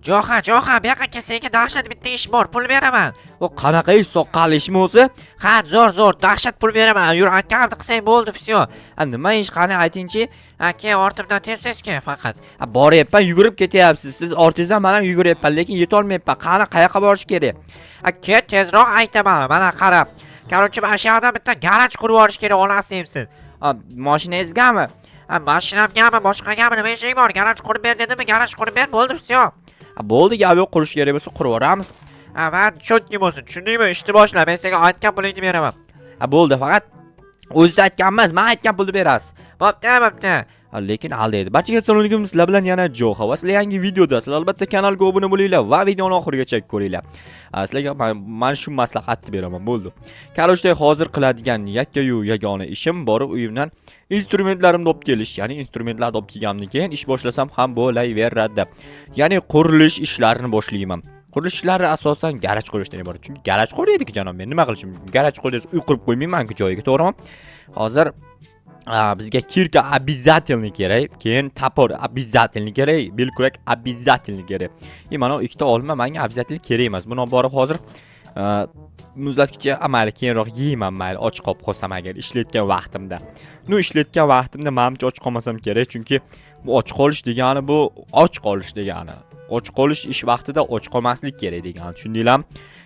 Jo'xa, bu yoqqa senga dahshat bitta ish bor, pul beraman. O qanaqa ish, soqqali ishmi o'zi? Ha, zo'r, dahshat pul beraman. Yur, aytganimni qilsang bo'ldi, всё. Nima ish, qani aytingchi? Keyin ortimdan tez-tezga faqat. Boryapman, yugurib ketyapsiz. Siz ortingizdan men ham yuguryapman, lekin yetolmayapman. Qani qayoqqa borish kerak? Ket tezroq aytaman. Mana qarab. Короче, mana shu yoqda bitta garaj qurib yuborish kerak, onasi emsin. Mashinangizgami? Mashinamgami, boshqagami nima ishing bor? Garaj qurib ber dedimi? Garaj qurib ber, bo'ldi, всё. Bo'ldi, gap yo'q, qurish kerak bo'lsa qurib yuboramiz. Va cho'tki bo'lsin, tushundingmi? Ishni boshla, men senga aytgan pulingni beraman. Bo'ldi, faqat o'zingiz aytgan emas, men aytgan pulni berasiz. Bo'pti. Lekin aldaydi. Barchaga assalomu alaykum. Sizlar bilan yana Jo'xa va sizlar yangi videodasizlar. Albatta kanalga obuna bo'linglar va videoni oxirigacha ko'ringlar. Sizlarga men shu maslahatni beraman, bo'ldi. Короче, hozir qiladigan yagona ishim borib uyimdan instrumentlarimni olib kelish, ya'ni instrumentlarni olib kelganimdan keyin ish boshlasam ham bo'laveradi. Ya'ni qurilish ishlarini boshlayman. Qurilish ishlari asosan garaj qurishdan iborat. Chunki garaj quraydik janob, men nima qilishim? Garaj qurib uy qurib qo'ymayman-ku joyiga, to'g'rimi? Hozir bizga kirka обязательно kerak, keyin topor обязательно kerak, belkurak обязательно kerak. Mana ikkita olma menga обязательно kerak emas. Buni olib borib hozir muzlatgichga amali keyinroq yeyman, mayli och qolib qolsam agar ishlayotgan vaqtimda. Ishlayotgan vaqtimda menimcha och qolmasam kerak, chunki bu och qolish degani bu och qolish degani. Och qolish ish vaqtida och qolmaslik kerak degani. Tushundinglarmi?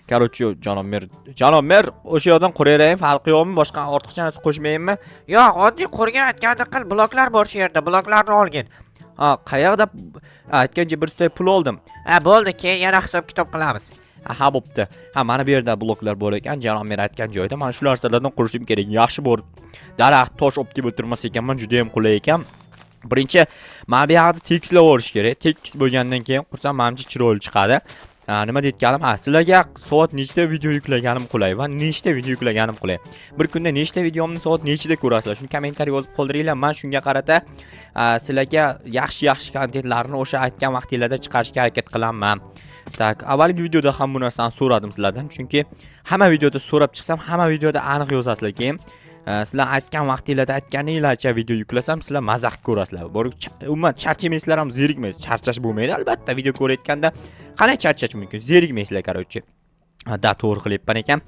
Короче, janob mer, o'sha yerdan quraveraymi, farqi yo'qmi? Boshqa ortiqcha narsa qo'shmaymanmi? Yo'q, oddiy qurgan aytgandek qil, bloklar bor shu yerda, bloklarni olgin. Qayoqda aytgancha bir stay pul oldim. Bo'ldi, keyin yana hisob-kitob qilamiz. Bo'pti. Mana bu yerda bloklar bor ekan, janob mer aytgan joyda. Mana shu narsalardan qurishim kerak. Yaxshi bor. Daraxt, tosh olib kelib o'tirmas ekanman, juda ham qulay ekan. Birinchi, mana bu yerda tekislar o'rish kerak. Tekis bo'lgandan keyin qursam menimcha chiroyli chiqadi. Nima deyotganim? Sizlarga soat nechta video yuklaganim qulay va nechta video yuklaganim qulay. Bir kunda nechta videomni soat nechida ko'rasizlar? Shuni kommentariy yozib qoldiringlar. Men shunga qarata sizlarga yaxshi kontentlarni o'sha aytgan vaqtinglarda chiqarishga harakat qilaman. Tak, avvalgi videoda ham bu narsani so'radim sizlardan, chunki hamma videoda so'rab chiqsam, hamma videoda aniq yozasizlar. Keyin sizlar aytgan vaqtinglarda aytganinglarcha video yuklasam, sizlar mazax ko'rasizlar. Umuman charchamaysizlar ham, zerikmaysiz. Charchash bo'lmaydi albatta. Video ko'rayotganda qanday charchash mumkin? Zerikmaysizlar, короче. To'g'ri qilyapman ekan.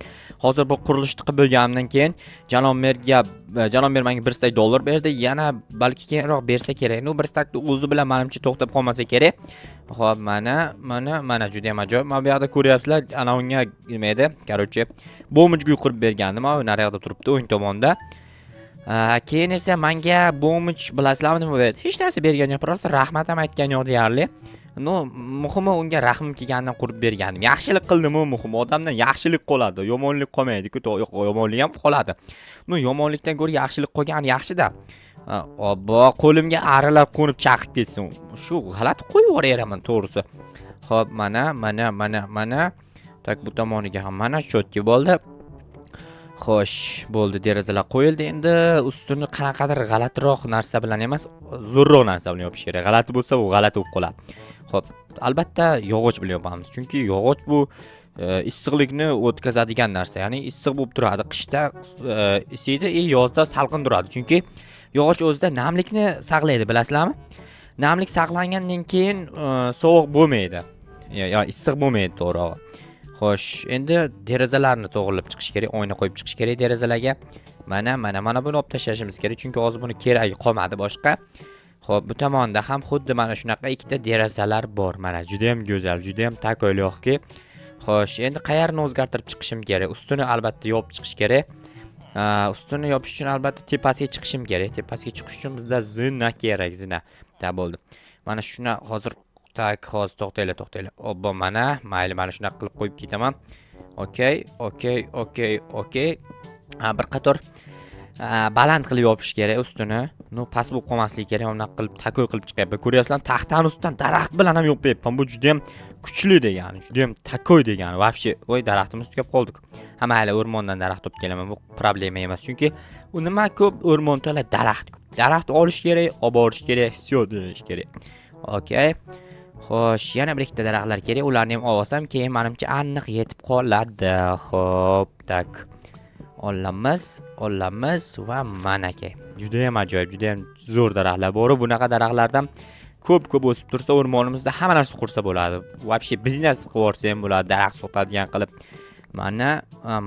Hozir bu qurilishni qilib bo'lganimdan keyin janob mer menga $1 berdi. Yana balki keyinroq bersa kerak. Bir stakni o'zi bilan menimcha to'xtab qolmasa kerak. Xo'p, mana juda ham ajoyib. Mana bu yerda ko'ryapsizlar, ana unga nima edi? Короче, bo'mijga qurib bergandim. Mana naryoqda turibdi, o'ng tomonda. Keyin esa menga bo'mij bilasizlarmi nima berdi? Hech narsa bergan yo'q, просто rahmat ham aytgan yo'q deyarli. Muhimi unga rahmim kelganidan qurib berganim. Yaxshilik qildim-u, muhimi odamdan yaxshilik qoladi, yomonlik qolmaydi-ku, yomonlik ham qoladi. Yomonlikdan ko'ra yaxshilik qolgan yaxshi-da. Obbo, qo'limga arilar qo'nib chaqib ketsin. Shu g'alati qo'yib yuboraman, to'g'risi. Xo'p, mana. Tak, bu tomoniga ham mana cho'tki bo'ldi. Xo'sh, bo'ldi, derazalar qo'yildi. Endi ustini qanaqadir g'alatiroq narsa bilan emas, zo'rroq narsa bilan yopish kerak. G'alati bo'lsa, u g'alati bo'lib qoladi. Xo'p, albatta yog'och bilan yopamiz. Chunki yog'och bu issiqlikni o'tkazadigan narsa. Ya'ni issiq bo'lib turadi, qishda isiydi, yozda salqin turadi. Chunki yog'och o'zida namlikni saqlaydi, bilasizlarmi? Namlik saqlangandan keyin sovuq bo'lmaydi. Ya issiq bo'lmaydi, to'g'ri. Xo'sh, endi derazalarni to'g'rilab chiqish kerak, oyna qo'yib chiqish kerak derazalarga. Mana buni olib tashlashimiz kerak, chunki hozir buni keragi qolmadi boshqa. Xo'p, bu tomonda ham xuddi mana shunaqa ikkita derazalar bor. Mana juda ham go'zal, juda ham takoyliqki. Xo'sh, endi qayerni o'zgartirib chiqishim kerak? Ustini albatta yopib chiqish kerak. Ustini yopish uchun albatta tepasiga chiqishim kerak. Tepasiga chiqish uchun bizda zina kerak, zina. Bo'ldi. Mana shuni hozir hozir to'xtanglar. Obbo, mayli, mana shunaqa qilib qo'yib ketaman. Okey. Bir qator baland qilib yopish kerak ustini. Past bo'lib qolmasligi kerak. Unaqa qilib takoy qilib chiqyapman. Ko'ryapsizlar, taxtani ustidan daraxt bilan ham yopyapman. Bu juda ham kuchli degani, juda ham takoy degani. Вообще, voy, daraxtimiz tugab qoldik. Mayli, o'rmondan daraxt olib kelaman. Bu problema emas, chunki u nima ko'p o'rmonda daraxt. Daraxt olish kerak, olib borish kerak, всё deyish kerak. Okey. Xo'sh, yana bir ikkita daraxtlar kerak. Ularni ham olsam, keyin menimcha aniq yetib qoladi. Xo'p, tak. Olamiz va manaka. Juda ham ajoyib, juda ham zo'r daraxtlar bor. Bunaqa daraxtlardan ko'p o'sib tursa o'rmonimizda hamma narsa qursa bo'ladi. Вообще biznes qilib yuborsa ham bo'ladi, daraxt sotadigan qilib.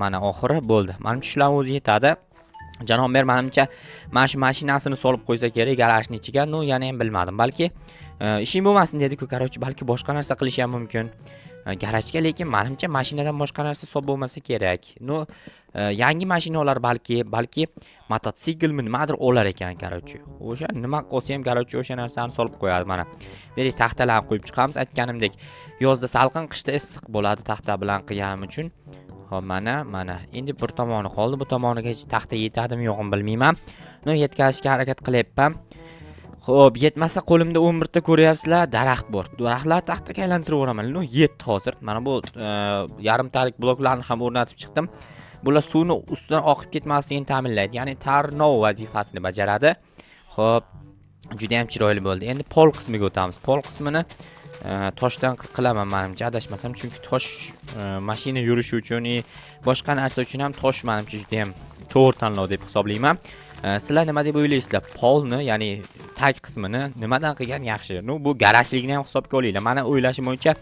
Mana oxiri bo'ldi. Menimcha shular o'zi yetadi. Janob mer menimcha mana shu mashinasini solib qo'ysa kerak garajning ichiga. No, yana ham bilmadim. Balki ishing bo'lmasin dedi-ku, qarochi, balki boshqa narsa qilish ham mumkin. Garajga, lekin menimcha mashinadan boshqa narsa solib bo'lmasa kerak. No, yangi mashinalar balki mototsikl nimadir olar ekan, qarochi. O'sha nima qilsa ham qarochi o'sha narsani solib qo'yadi mana. Beri taxtalarni qo'yib chiqamiz. Aytganimdek, yozda salqin, qishda issiq bo'ladi taxta bilan qilganim uchun. Xo'p, mana. Endi bir tomoni qoldi. Bu tomoniga taxta yetadimi yo'qmi bilmayman. No, yetkazishga harakat qilyapman. Xo'p, yetmasa qo'limda 11 ta ko'ryapsizlar, daraxt bor. Daraxtlar taxtaga aylantirib o'raman. No, yetdi hozir. Mana bu yarimtalik bloklarni ham o'rnatib chiqdim. Bular suvni ustidan oqib ketmasligini ta'minlaydi. Ya'ni tarnov vazifasini bajaradi. Xo'p, juda ham chiroyli bo'ldi. Endi pol qismiga o'tamiz. Pol qismini toshdan qilaman menimcha, adashmasam, chunki tosh mashina yurishi uchun, boshqa narsa uchun ham tosh menimcha juda ham to'g'ri tanlov deb hisoblayman. Sizlar nima deb o'ylaysizlar? Polni, ya'ni tag qismini nimadan qilgan yaxshi? No, bu garajlikni ham hisobga olinglar. Meni o'ylashim bo'yicha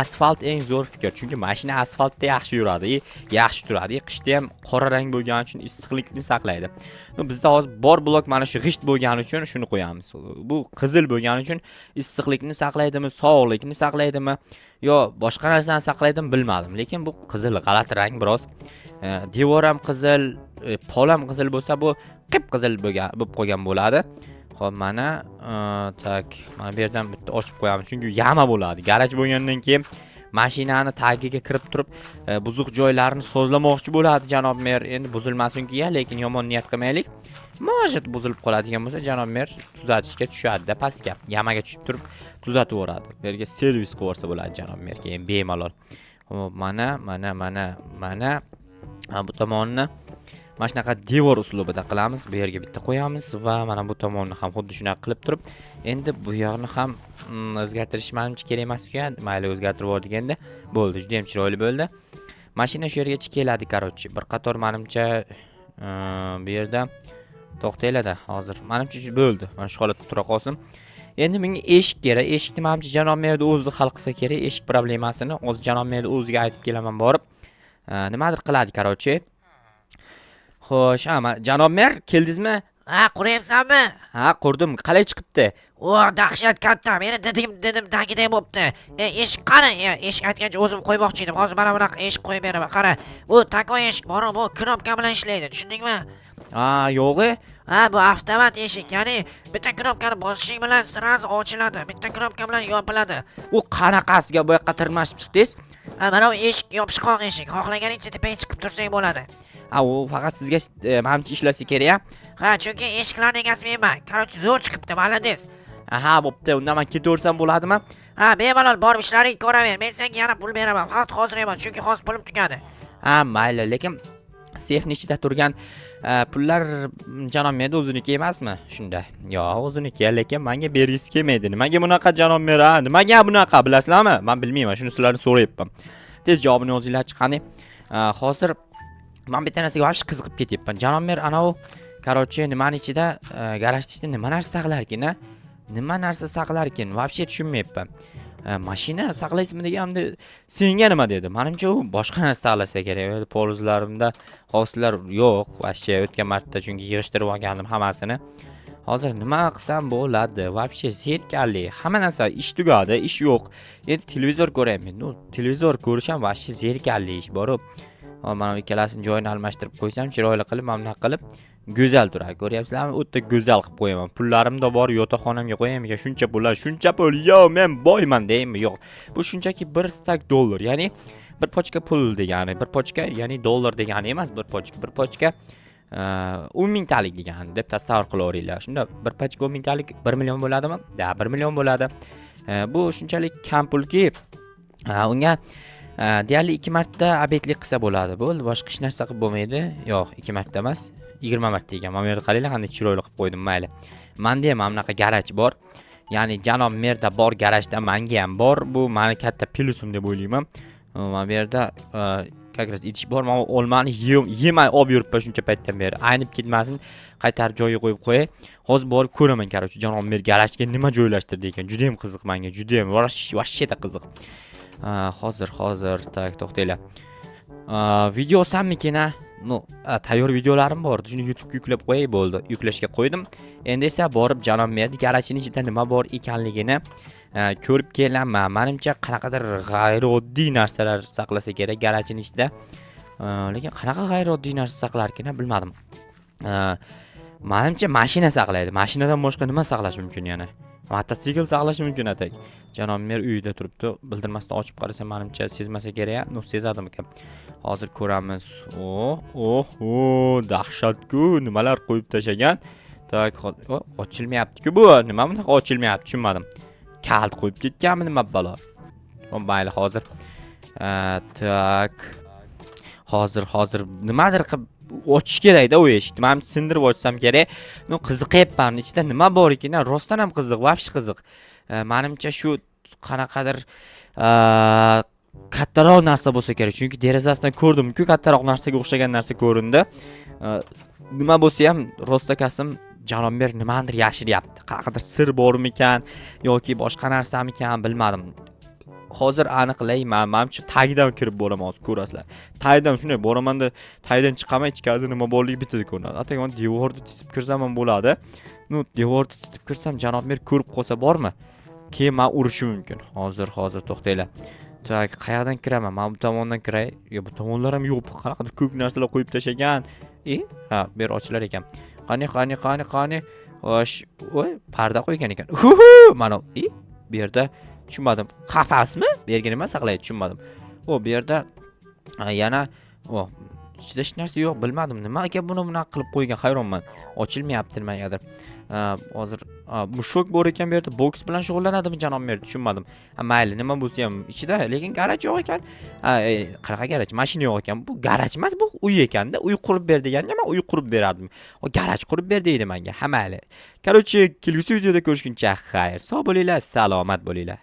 asfalt eng zo'r fikr. Chunki mashina asfaltda yaxshi yuradi, yaxshi turadi. Qishda ham qora rang bo'lgani uchun issiqlikni saqlaydi. No, bizda hozir bor blok mana shu g'isht bo'lgani uchun shuni qo'yamiz. Bu qizil bo'lgani uchun issiqlikni saqlaydimi, sog'likni saqlaydimi, yo boshqa narsani saqlaydimi bilmadim. Lekin bu qizil g'alati rang biroz. Devor ham qizil, pol ham qizil bo'lsa, bu qip-qizil bo'lib qolgan bo'ladi. Xo'p, mana bu yerdan bitta ochib qo'yamiz, chunki yama bo'ladi. Garaj bo'lgandan keyin mashinani tagiga kirib turib, buzuq joylarini sozlamoqchi bo'ladi janob mer. Endi buzilmasin-ku, lekin yomon niyat qilmaylik. Может, buzilib qoladigan bo'lsa, janob mer tuzatishga tushadi-da pastga. Yamaga tushib turib tuzatib o'radi. Bu yerga servis qilib o'rsa bo'ladi janob mer, keyin bemalol. Xo'p, mana bu tomonni mana shunaqa devor uslubida qilamiz. Bu yerga bitta qo'yamiz va mana bu tomonni ham xuddi shunaqa qilib turib, endi bu yoqni ham o'zgartirish menimcha kerak emas-ku. Mayli, o'zgartirib yubordik endi. Bo'ldi, juda ham chiroyli bo'ldi. Mashina shu yergacha keladi, qarochi. Bir qator menimcha bu yerda to'xtaylar-da hozir. Menimcha bo'ldi. Mana shu holatda tura qolsin. Endi menga eshik kerak. Eshikni menimcha janob merda o'zi hal qilsa kerak. Eshik problemasini o'zi janob merda o'ziga aytib kelaman borib. Nimadir qiladi, qarochi. Xo'sh, janob mer, keldingizmi? Ha, quryapsanmi? Ha, qurdim. Qalay chiqibdi? O, dahshat katta. Meni dedim tagiday bo'pti. Eshik qani? Eshik aytgancha o'zim qo'ymoqchi edim. Hozir mana bunaqa eshik qo'yib beraman. Qara, bu takoy eshik bor, bu knopka bilan ishlaydi. Tushundingmi? Ha, yo'g'i. Ha, bu avtomat eshik. Ya'ni bitta knopkani bosishing bilan sirasi ochiladi. Bitta knopka bilan yopiladi. U qanaqasiga bu yoqqa tirmashib chiqdingiz? Ha, mana bu eshik yopishqoq eshik. Xohlaganingcha tepaga chiqib tursang bo'ladi. Ha, u faqat sizga menimcha ishlasa kerak. Ha, chunki eshiklarning egasi menman. Qarochi, zo'r chiqibdi, malades. Aha, bo'pti. Unda men ketaversam bo'ladimi? Ha, bemalol borib ishlaring ko'raver. Men senga yana pul beraman. Faqat hozir emas, chunki hozir pulim tugadi. Ha, mayli, lekin sefning ichida turgan pullar janob merda o'ziniki emasmi? Shunda. Yo'q, o'ziniki, lekin menga bergisi kelmaydi. Nimaga bunaqa janob mer, ha? Nimaga bunaqa, bilasizlarmi? Men bilmayman, shuni sizlardan so'rayapman. Tez javobini o'zingizlar chiqani. Hozir men bitta narsaga vaqt qiziqib ketyapman. Janob mer, ana u qarochi nimani ichida, garaj ichida nima narsa saqlarkin, a? Nima narsa saqlarkin? Вообще tushunmayapman. Mashina saqlaysizmi deganimda, senga nima dedi? Menimcha u boshqa narsa saqlasa kerak. Polizlarimda hozirlar yo'q. Вообще o'tgan martda chunki yig'ishtirib olgandim hammasini. Hozir nima qilsam bo'ladi? Вообще zerikali. Hamma narsa ish tugadi, ish yo'q. Endi televizor ko'rayman. No, televizor ko'rish ham вообще zerikali ish bor. Mana ikkalasini joyini almashtirib qo'ysam, chiroyli qilib, mamnun qilib, go'zal turadi. Ko'ryapsizlarmi? O'ta go'zal qilib qo'yaman. Pullarimda bor, yotoqxonamga qo'yaman. Shuncha pullar, shuncha pul. Yo, men boyman deymi? Yo'q. Bu shunchaki 1 stak dollar. Ya'ni bir pochka pul degani. Bir pochka, ya'ni dollar degani emas, bir pochka. Bir pochka 10 mingtalik degani deb tasavvur qilaveringlar. Shunda bir pochka 10 mingtalik 1 million bo'ladimi? Da, 1 million bo'ladi. Bu shunchalik kam pulki, unga deyarli 2 marta abetlik qilsa bo'ladi. Bo'ldi, boshqa hech narsa qilib bo'lmaydi. Yo'q, 2 marta emas, 20 marta ekan. Mana bu yerda qaranglar, qanday chiroyli qilib qo'ydim, mayli. Menda ham bunaqa garaj bor. Ya'ni janob merda bor garajda menga ham bor. Bu meni katta plyusim deb o'ylayman. Mana bu yerda как раз idish bor, men olmani yemay olib yuribman shuncha paytdan beri. Aynib ketmasin, qaytarib joyiga qo'yib qo'yay. Hozir borib ko'raman, короче, janob mer garajga nima joylashtirdi ekan. Juda ham qiziq menga, juda ham vashsheda qiziq. Hozir, tak, to'xtanglar. Video sammikin a? No, tayyor videolarim bor. Shuni YouTube'ga yuklab qo'yay bo'ldi. Yuklashga qo'ydim. Endi esa borib janob merning garajining ichida nima bor ekanligini ko'rib kelaman. Menimcha qanaqadir g'ayrioddiy narsalar saqlasa kerak garajining ichida. Lekin qanaqa g'ayrioddiy narsa saqlarkan bilmadim. Menimcha mashina saqlaydi. Mashinadan boshqa nima saqlash mumkin yana? Mototsikl saqlash mumkin atak. Janob mer uyida turibdi. Bildirmasdan ochib qarasa menimcha sezmasa kerak. No, sezadim ekan. Hozir ko'ramiz. Dahshatku, nimalar qo'yib tashagan. Tak, ochilmayapti-ku bu. Nima bunaqa ochilmayapti, tushunmadim. Kalt qo'yib ketganmi nima balo? Mayli, hozir. Tak. Hozir nimadir qilib ochish kerak-da u eshikni. Men sindirib ochsam kerak. No, qiziqyapman. Ichida nima bor ekan? Rostdan ham qiziq, vafsh qiziq. Menimcha shu qanaqadir kattaroq narsa bo'lsa kerak. Chunki derazasidan ko'rdim-ku, kattaroq narsaga o'xshagan narsa ko'rindi. Nima bo'lsa ham rostakasim janob mer nimadir yashiryapti. Qanaqadir sir bormikan yoki boshqa narsamikan bilmadim. Hozir aniqlayman. Menimcha tagidan kirib boraman, hozir ko'rasizlar. Tagidan shunday boraman-da, tagidan chiqaman, ichkarida nima borligi bitta ko'rinadi. Atagan devorni tutib kirsam ham bo'ladi. No, devorni tutib kirsam janob mer ko'rib qolsa bormi? Keyin men urishim mumkin. Hozir to'xtanglar. Tak, qayerdan kiraman? Men bu tomondan kiray. Bu tomonlar ham yo'q. Qanaqadir ko'p narsalar qo'yib tashagan. Ha, ber ochilar ekan. Qani. Xo'sh, parda qo'ygan ekan. Mana, bu yerda tushunmadim. Qafasmi? Bu yerga nima saqlaydi, tushunmadim. Bu yerda yana ichida hech narsa yo'q, bilmadim. Nimaga buni bunaqa qilib qo'ygan, hayronman. Ochilmayapti nimagadir. Hozir mushuk bor ekan bu yerda, boks bilan shug'ullanadimi janob mer, tushunmadim. Mayli, nima bo'lsa ham ichida, lekin garaj yo'q ekan. Qanaqa garaj? Mashina yo'q ekan. Bu garaj emas, bu uy ekanda. Uy qurib ber deganda men uy qurib berardim. O garaj qurib ber deydi menga. Mayli. Короче, kelgusi videoda ko'rishguncha xayr. Sog' bo'linglar, salomat bo'linglar.